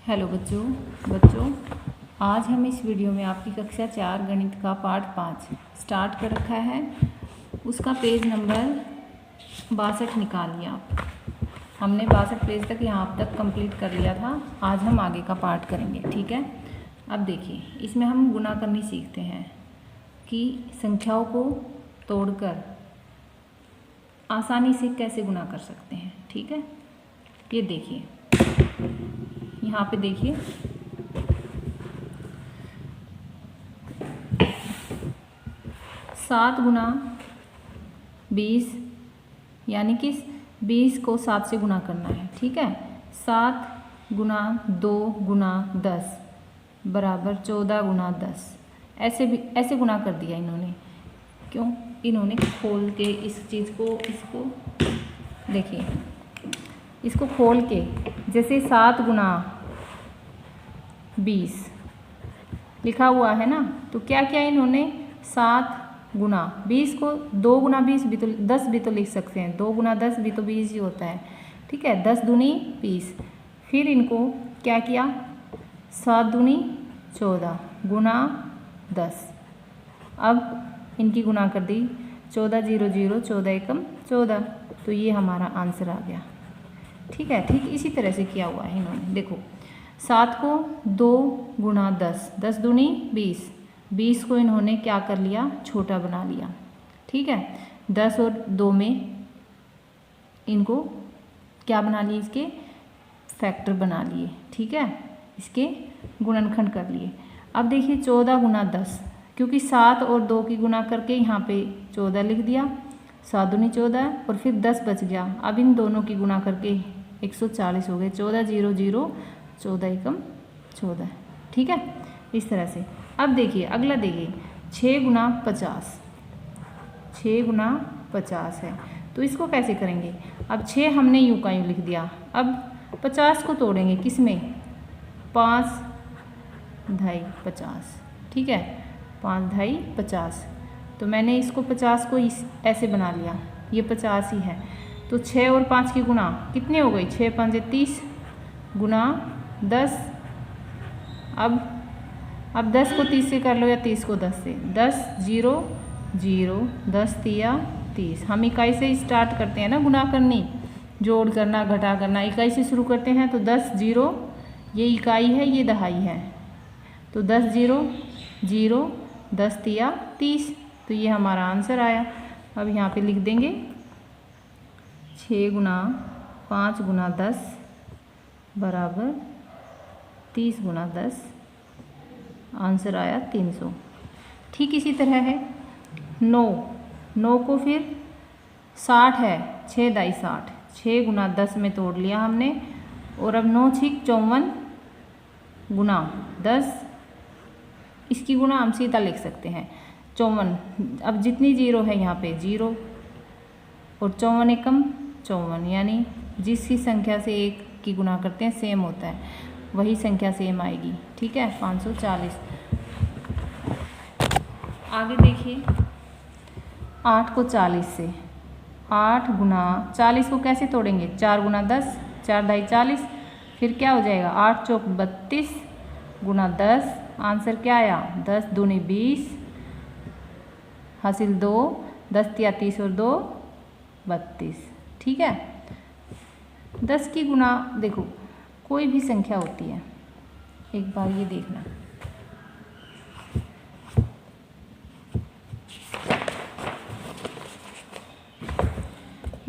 Hello बच्चों आज हम इस वीडियो में आपकी कक्षा 4 गणित का पाठ 5 स्टार्ट कर रखा है। उसका पेज नंबर 62 निकालिए आप। हमने 62 पेज तक यहाँ तक कंप्लीट कर लिया था। आज हम आगे का पाठ करेंगे, ठीक है। अब देखिए, इसमें हम गुणा करनी सीखते हैं कि संख्याओं को तोड़कर आसानी से कैसे गुणा कर सकते हैं, ठीक है। ये देखिए, यहाँ पे देखिए, सात गुना 20 यानी कि 20 को 7 से गुना करना है, ठीक है। 7 गुना 2 गुना 10 बराबर 14 गुना 10। ऐसे गुना कर दिया इन्होंने। क्यों? इन्होंने खोल के इस चीज़ को, इसको देखिए, इसको खोल के, जैसे 7 गुना 20 लिखा हुआ है ना, तो क्या किया इन्होंने, 7 गुना 20 को 2 गुना 20 भी तो 10 भी तो लिख सकते हैं। 2 गुना 10 भी तो 20 ही होता है, ठीक है। 10 दूनी 20। फिर इनको क्या किया, 7 दूनी 14 गुना 10। अब इनकी गुना कर दी, 14 0 0 14 एकम 14। तो ये हमारा आंसर आ गया, ठीक है। ठीक इसी तरह से किया हुआ है इन्होंने। देखो, 7 को 2 गुना 10, 10 दूनी 20, 20 को इन्होंने क्या कर लिया, छोटा बना लिया, ठीक है। 10 और 2 में इनको क्या बना लिए, इसके फैक्टर बना लिए, ठीक है। इसके गुणनखंड कर लिए। अब देखिए, 14 गुना 10, क्योंकि 7 और 2 की गुना करके यहाँ पे 14 लिख दिया, 7 दूनी 14 और फिर 10 बच गया। अब इन दोनों की गुना करके 140 हो गए। 14 0 0 14 एकम 14, ठीक है। इस तरह से। अब देखिए, अगला देखिए, 6 गुना 50, 6 गुना 50 है, तो इसको कैसे करेंगे। अब 6 हमने यूँ का यूँ लिख दिया। अब 50 को तोड़ेंगे किस में, 5 ढाई 50, ठीक है। 5 ढाई 50, तो मैंने इसको 50 को ऐसे बना लिया, ये 50 ही है। तो 6 और 5 की गुना कितने हो गई, 6 5 30 गुना 10। अब 10 को 30 से कर लो या 30 को 10 से। 10 0 0 10 तिया 30। हम इकाई से स्टार्ट करते हैं ना गुना करनी, जोड़ करना घटा करना, इकाई से शुरू करते हैं। तो 10 0 ये इकाई है, ये दहाई है। तो 10 0 0 10 तिया 30। तो ये हमारा आंसर आया। अब यहाँ पे लिख देंगे 6 गुना 5 गुना 10 बराबर 30 गुना 10। आंसर आया 300। ठीक इसी तरह है 9 को फिर 60 है, 6 दाई 60, 6 गुना 10 में तोड़ लिया हमने। और अब 9 6 54 गुना 10, इसकी गुना हम सीधा लिख सकते हैं 54। अब जितनी जीरो है यहाँ पे 0 और 54 एकम 54, यानी जिसकी संख्या से एक की गुना करते हैं सेम होता है, वही संख्या सेम आएगी, ठीक है। 540। आगे देखिए, 8 को 40 से, 8 गुना 40 को कैसे तोड़ेंगे, 4 गुना 10, 4 ढाई 40, फिर क्या हो जाएगा, 8 चौक 32 गुना 10। आंसर क्या आया, 10 दूनी 20 हासिल 2, 10 तिया 30 और 2 32, ठीक है। 10 की गुना देखो, कोई भी संख्या होती है, एक बार ये देखना,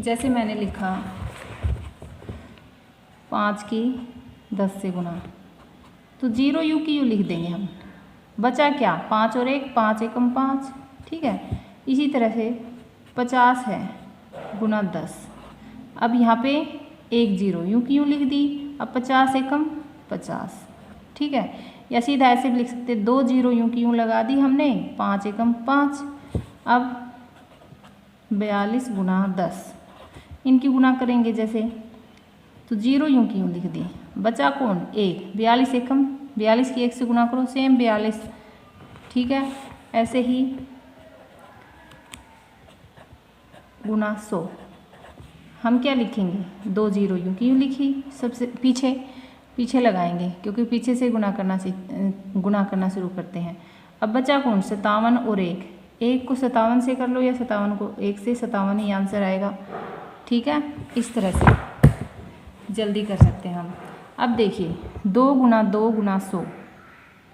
जैसे मैंने लिखा 5 की 10 से गुना, तो 0 यू की यू लिख देंगे हम। बचा क्या, 5 और 1 5 एकम 5, ठीक है। इसी तरह से 50 है गुना 10। अब यहाँ पे 1 0 यूँ की यूँ लिख दी। अब 50 एकम 50, ठीक है। या सीधा ऐसे भी लिख सकते, 2 0 यूँ की यूँ लगा दी हमने, 5 एकम 5। अब 42 गुना 10, इनकी गुना करेंगे जैसे, तो 0 यूँ की यूँ लिख दी। बचा कौन, 1, 42 एकम 42 की 1 से गुना करो, सेम 42, ठीक है। ऐसे ही गुना 100, हम क्या लिखेंगे, 2 0 यूँ की यूँ लिखी सबसे पीछे, पीछे लगाएंगे क्योंकि पीछे से गुना करना शुरू करते हैं। अब बचा कौन? 57 और 1 को 57 से कर लो या 57 को 1 से, 57 ही आंसर आएगा। ठीक है, इस तरह से जल्दी कर सकते हैं हम। अब देखिए 2 गुना 2 गुना 100,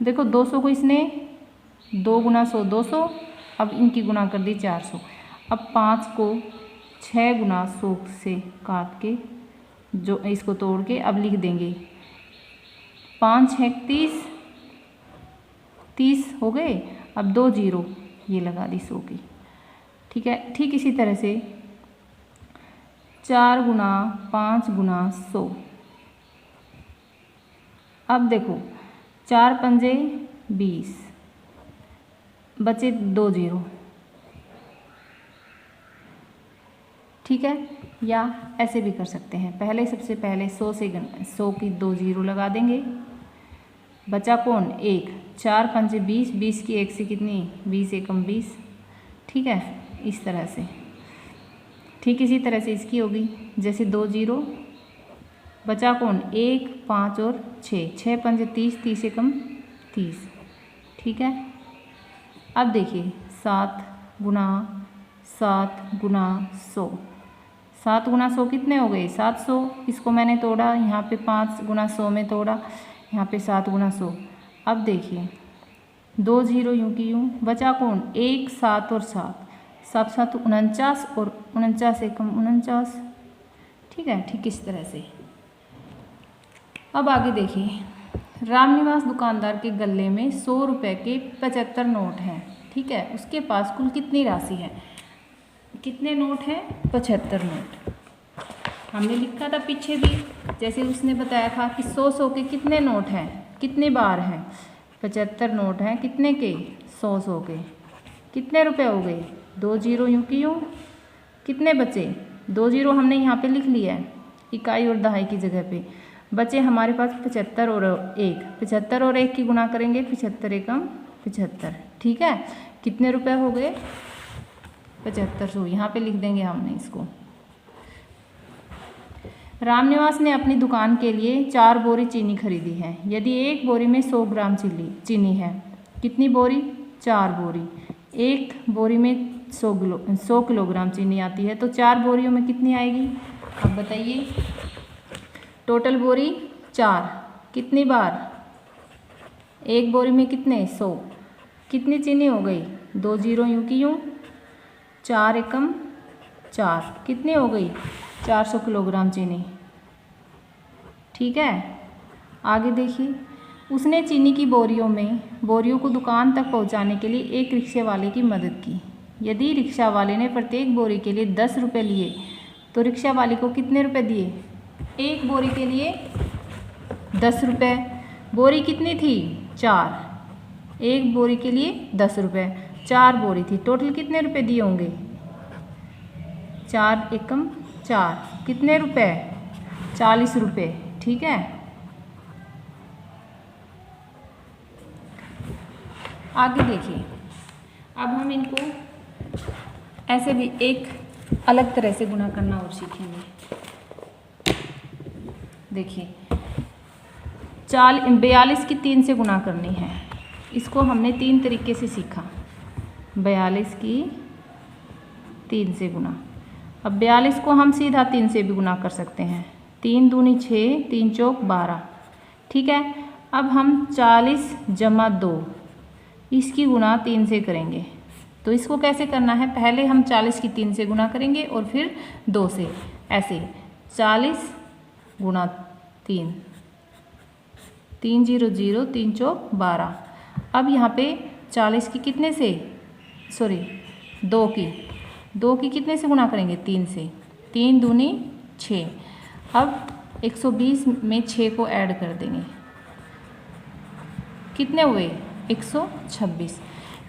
देखो 200 को इसने 2 गुना 100 200, अब इनकी गुना कर दी 400। अब 5 को 6 गुना 100 से काट के जो इसको तोड़ के अब लिख देंगे 5 6 30, 30 हो गए। अब 2 0 ये लगा दी 100 की। ठीक है, ठीक इसी तरह से 4 गुना 5 गुना 100। अब देखो 4 पंजे 20, बचे 2 0। ठीक है, या ऐसे भी कर सकते हैं। पहले सबसे पहले 100 से 100 की 2 0 लगा देंगे। बचा कौन? 1। 4 पंजे 20, 20 की 1 से कितनी? 20 एकम 20। ठीक है, इस तरह से। ठीक इसी तरह से इसकी होगी, जैसे 2 0। बचा कौन? 1 5 और 6, 6 पंजे 30, 30 एकम 30। ठीक है, अब देखिए 7 गुना 100। 7 गुना 100 कितने हो गए? 700। इसको मैंने तोड़ा, यहाँ पे 5 गुना 100 में तोड़ा, यहाँ पे 7 गुना 100। अब देखिए 2 0 यूँ की यूँ। बचा कौन? 1 7 और 7, 7 7 49 और 49 एकम 49। ठीक है, ठीक इस तरह से। अब आगे देखिए रामनिवास दुकानदार के गले में 100 रुपये के 75 नोट हैं। ठीक है, उसके पास कुल कितनी राशि है? कितने नोट हैं? 75 नोट। हमने लिखा था पीछे भी, जैसे उसने बताया था कि 100 के कितने नोट हैं, कितने बार हैं? 75 नोट हैं कितने के? 100 के। कितने रुपए हो गए? 2 0 यूँ की यूँ। कितने बचे? 2 0 हमने यहाँ पे लिख लिया है इकाई और दहाई की जगह पे। बचे हमारे पास 75 और 1। 75 और 1 की गुना करेंगे, 75 एकम 75। ठीक है, कितने रुपए हो गए? 7500। यहाँ पे लिख देंगे हमने इसको। रामनिवास ने अपनी दुकान के लिए 4 बोरी चीनी खरीदी है। यदि एक बोरी में 100 ग्राम चीनी है, कितनी बोरी? 4 बोरी। एक बोरी में 100 किलोग्राम चीनी आती है, तो 4 बोरियों में कितनी आएगी? अब बताइए। टोटल बोरी 4, कितनी बार? एक बोरी में कितने? 100। कितनी चीनी हो गई? 2 0 यूँ की यूँ। 4 एकम 4, कितनी हो गई? 400 किलोग्राम चीनी। ठीक है, आगे देखिए उसने चीनी की बोरियों को दुकान तक पहुंचाने के लिए एक रिक्शे वाले की मदद की। यदि रिक्शा वाले ने प्रत्येक बोरी के लिए 10 रुपये लिए तो रिक्शा वाले को कितने रुपए दिए? एक बोरी के लिए 10 रुपये। बोरी कितनी थी? 4। एक बोरी के लिए 10 रुपये, 4 बोरी थी। टोटल कितने रुपए दिए होंगे? 4 एकम 4, कितने रुपए? 40 रुपये। ठीक है, आगे देखिए। अब हम इनको ऐसे भी एक अलग तरह से गुना करना और सीखेंगे। देखिए 42 की 3 से गुना करनी है। इसको हमने 3 तरीके से सीखा। 42 की 3 से गुना। अब 42 को हम सीधा 3 से भी गुना कर सकते हैं। 3 दूनी 6, 3 चौक 12। ठीक है, अब हम 40 जमा 2 इसकी गुना 3 से करेंगे। तो इसको कैसे करना है? पहले हम 40 की 3 से गुना करेंगे और फिर 2 से। ऐसे 40 गुना 3, 3 0 0, 3 चौक 12। अब यहाँ पे 40 की कितने से? 2 की कितने से गुना करेंगे? 3 से। 3 दूनी 6। अब 120 में 6 को ऐड कर देंगे, कितने हुए? 126।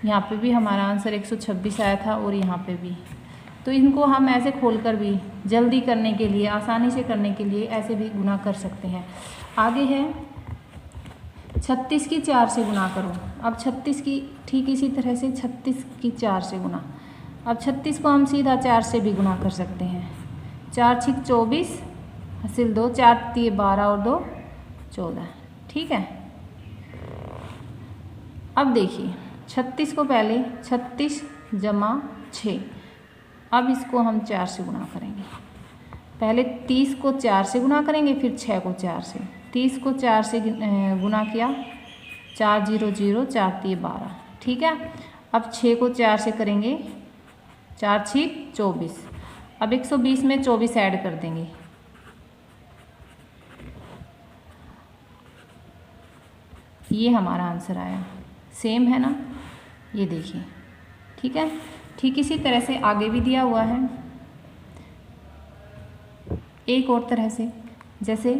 यहाँ पे भी हमारा आंसर 126 आया था और यहाँ पे भी। तो इनको हम ऐसे खोलकर भी जल्दी करने के लिए, आसानी से करने के लिए ऐसे भी गुना कर सकते हैं। आगे है 36 की 4 से गुना करो। अब 36 की ठीक इसी तरह से 36 की 4 से गुना। अब 36 को हम सीधा 4 से भी गुना कर सकते हैं। 4 6 24, हासिल 2, 4 3 12 और 2 14। ठीक है, अब देखिए 36 को पहले 36 जमा 6, अब इसको हम 4 से गुणा करेंगे। पहले 30 को 4 से गुणा करेंगे, फिर 6 को 4 से। 30 को 4 से गुणा किया, 4 0 0, 4 3 12। ठीक है, अब 6 को 4 से करेंगे, 4 6 24। अब 120 में 24 ऐड कर देंगे, ये हमारा आंसर आया। सेम है ना, ये देखिए। ठीक है, ठीक इसी तरह से आगे भी दिया हुआ है एक और तरह से, जैसे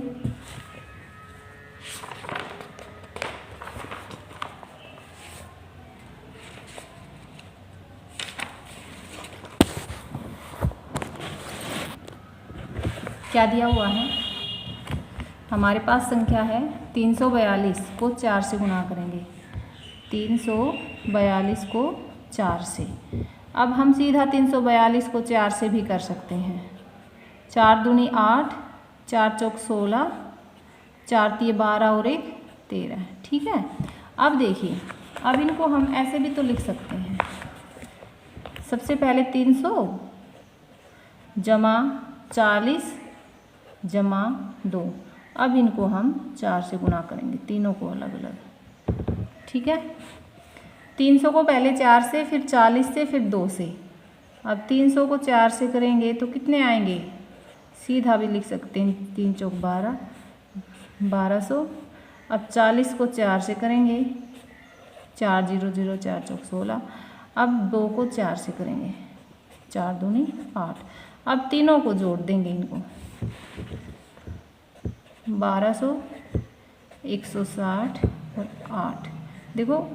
क्या दिया हुआ है, हमारे पास संख्या है 342 को 4 से गुणा करेंगे, 342 को 4 से। अब हम सीधा 342 को 4 से भी कर सकते हैं। 4 दूनी 8, 4 चौक 16, 4 3 12 और 1 13। ठीक है, अब देखिए, अब इनको हम ऐसे भी तो लिख सकते हैं। सबसे पहले 300 जमा 40 जमा 2। अब इनको हम 4 से गुणा करेंगे, तीनों को अलग अलग। ठीक है, 300 को पहले 4 से, फिर 40 से, फिर 2 से। अब 300 को 4 से करेंगे तो कितने आएंगे, सीधा भी लिख सकते हैं, 3 चौक 12, 1200। अब 40 को 4 से करेंगे, 4 0 0, 4 चौक 16। अब 2 को 4 से करेंगे, 4 दूनी 8। अब तीनों को जोड़ देंगे, इनको 1200, 160 और 8। देखो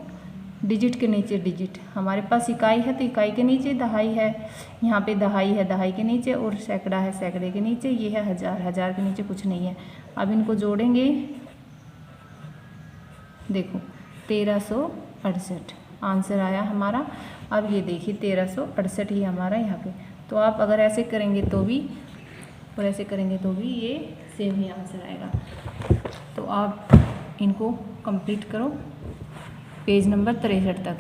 डिजिट के नीचे डिजिट, हमारे पास इकाई है तो इकाई के नीचे दहाई है, यहाँ पे दहाई है दहाई के नीचे, और सैकड़ा है सैकड़े के नीचे, ये है हज़ार, हज़ार के नीचे कुछ नहीं है। अब इनको जोड़ेंगे, देखो 1368 आंसर आया हमारा। अब ये देखिए 1368 ही हमारा यहाँ पे। तो आप अगर ऐसे करेंगे तो भी और ऐसे करेंगे तो भी ये सेम ही आंसर आएगा। तो आप इनको कंप्लीट करो पेज नंबर 63 तक।